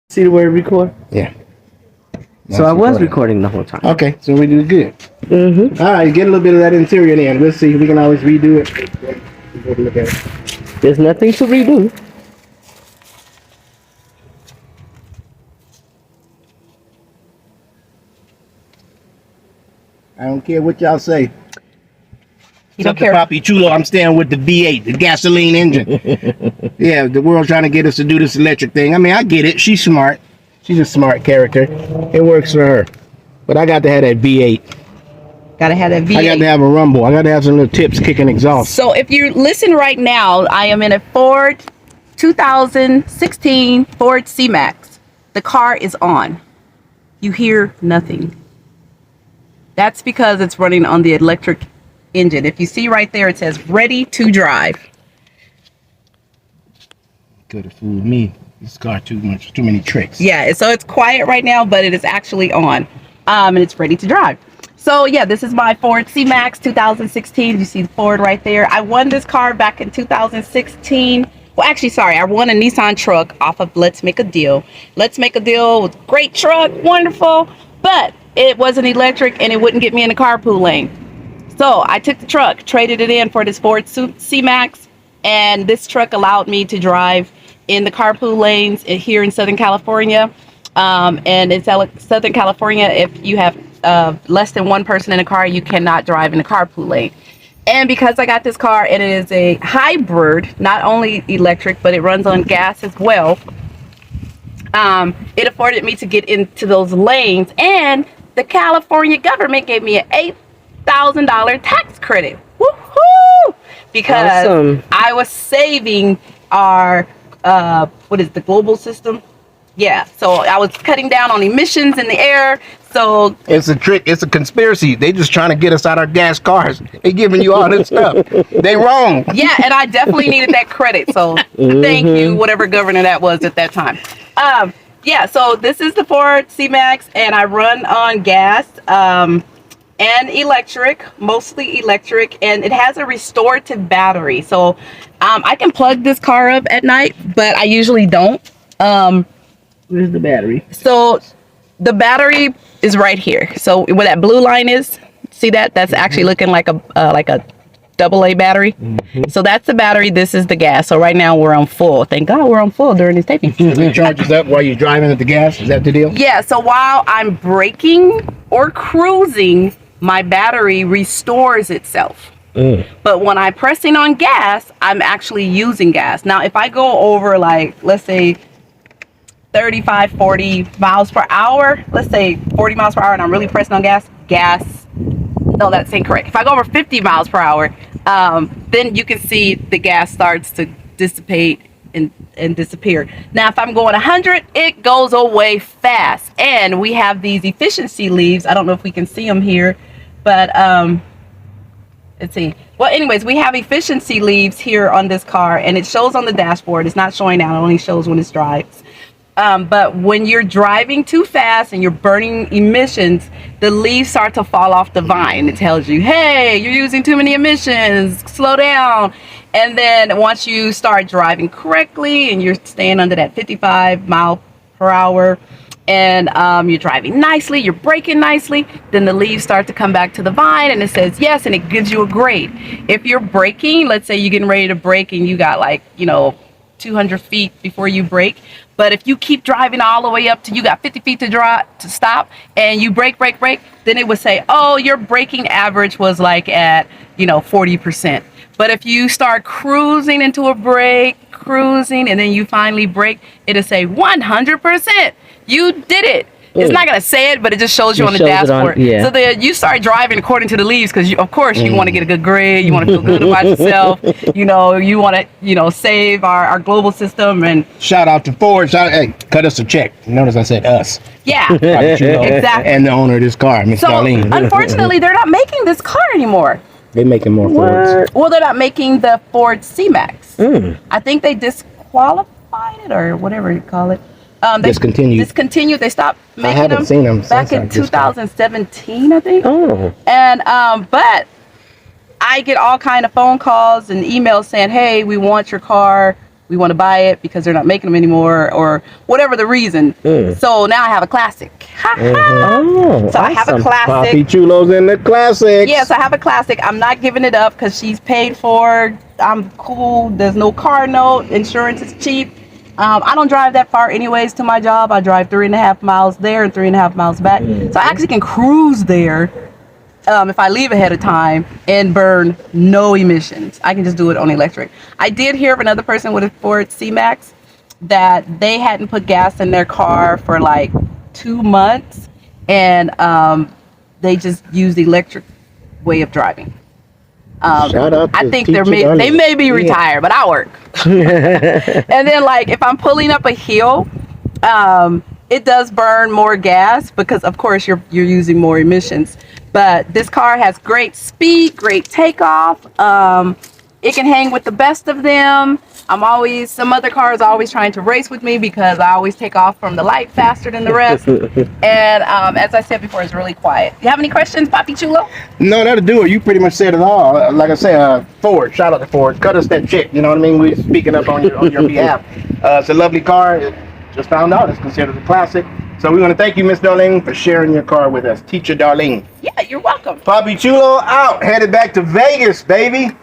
See the word record? Yeah. So I was recording the whole time. Okay, so we did good. Mm-hmm. All right, get a little bit of that interior in. We'll see. We can always redo it. Look at it. There's nothing to redo. I don't care what y'all say. You don't Something care. Papi Chulo, I'm staying with the V8, the gasoline engine. Yeah, the world's trying to get us to do this electric thing. I mean, I get it. She's smart. She's a smart character. It works for her. But I got to have that V8. Gotta have that V8. I got to have a rumble. I got to have some little tips kicking exhaust. So if you listen right now, I am in a Ford 2016 Ford C-Max. The car is on. You hear nothing. That's because it's running on the electric engine. If you see right there, it says ready to drive. Could have fooled me. This car too many tricks. Yeah, so it's quiet right now, but it is actually on. And it's ready to drive. So yeah, this is my Ford C-Max 2016. You see the Ford right there. I won this car back in 2016. Well, actually, sorry, I won a Nissan truck off of Let's Make a Deal. Let's Make a Deal was a great truck, wonderful, but it wasn't electric and it wouldn't get me in the carpool lane. So I took the truck, traded it in for this Ford C-Max, and this truck allowed me to drive in the carpool lanes here in Southern California. And in Southern California, if you have less than one person in a car, you cannot drive in the carpool lane. And because I got this car and it is a hybrid, not only electric, but it runs on gas as well, it afforded me to get into those lanes. And the California government gave me an $8,000 tax credit. Woohoo! Because Awesome. I was saving our, what is the global system? Yeah, so I was cutting down on emissions in the air. So It's a trick. It's a conspiracy. They just trying to get us out our gas cars. They giving you all this stuff. They wrong. yeah, and I definitely needed that credit. So thank you, whatever governor that was at that time. Yeah, so this is the Ford C-Max, and I run on gas and electric, mostly electric, and it has a restorative battery. So I can plug this car up at night, but I usually don't. Where's the battery? So the battery is right here. So where that blue line is, see that? That's actually looking like a AA battery. So that's the battery. This is the gas. So right now we're on full. Thank God we're on full during this taping. It charges up while you're driving at the gas. Is that the deal? Yeah. So while I'm braking or cruising, my battery restores itself. But when I'm pressing on gas, I'm actually using gas. Now, if I go over, like, let's say 35, 40 miles per hour, let's say 40 miles per hour, and I'm really pressing on gas, no, that's incorrect. If I go over 50 miles per hour, then you can see the gas starts to dissipate and disappear. Now, if I'm going 100, it goes away fast. And we have these efficiency leaves. I don't know if we can see them here, but let's see. Well, anyways, we have efficiency leaves here on this car, and it shows on the dashboard. It's not showing now. It only shows when it drives. But when you're driving too fast and you're burning emissions, the leaves start to fall off the vine. It tells you, hey, you're using too many emissions, slow down. And then once you start driving correctly and you're staying under that 55 mile per hour and you're driving nicely, you're braking nicely, then the leaves start to come back to the vine and it says yes, and it gives you a grade. If you're braking, let's say you're getting ready to brake and you got, like, 200 feet before you brake. But if you keep driving all the way up to, you got 50 feet to stop, and you brake, then it would say, oh, your braking average was like at, 40%. But if you start cruising into a brake, and then you finally brake, it'll say 100%. You did it. It's not going to say it, but it just shows you on the dashboard. So then you start driving according to the leaves because, of course, you want to get a good grade. You want to feel good about yourself. You want to, save our global system. And Shout out to Ford. Hey, cut us a check. Notice I said us. yeah, Papi Chulo exactly. And the owner of this car, Miss So Darlene. unfortunately, they're not making this car anymore. They making more Fords. Well, they're not making the Ford C-Max. I think they disqualified it or whatever you call it. They discontinued. They stopped making them. I haven't seen them back in 2017, I think. Oh. And but I get all kind of phone calls and emails saying, "Hey, we want your car. we want to buy it because they're not making them anymore, or whatever the reason. So now I have a classic. Oh, So I have a awesome. classic. Papi Chulo's in the classics. Yes, I have a classic. I'm not giving it up because she's paid for. I'm cool. There's no car note. Insurance is cheap. I don't drive that far anyways to my job. I drive 3.5 miles there and 3.5 miles back. So I actually can cruise there if I leave ahead of time and burn no emissions. I can just do it on electric. I did hear of another person with a Ford C-Max that they hadn't put gas in their car for like 2 months, and they just used the electric way of driving. Shout out I to think Teacher they Darlene. may be retired, but I work. And then like if I'm pulling up a hill, it does burn more gas because of course you're using more emissions. But this car has great speed, great takeoff. It can hang with the best of them. Some other cars are always trying to race with me because I always take off from the light faster than the rest. And as I said before, it's really quiet. You have any questions, Papi Chulo? No, that'll do it. You pretty much said it all. Like I said, Ford. Shout out to Ford. Cut us that check. You know what I mean? We're speaking up on your behalf. It's a lovely car. Just found out it's considered a classic. So we want to thank you, Miss Darlene, for sharing your car with us. Teacher Darlene. Yeah, you're welcome. Papi Chulo out. Headed back to Vegas, baby.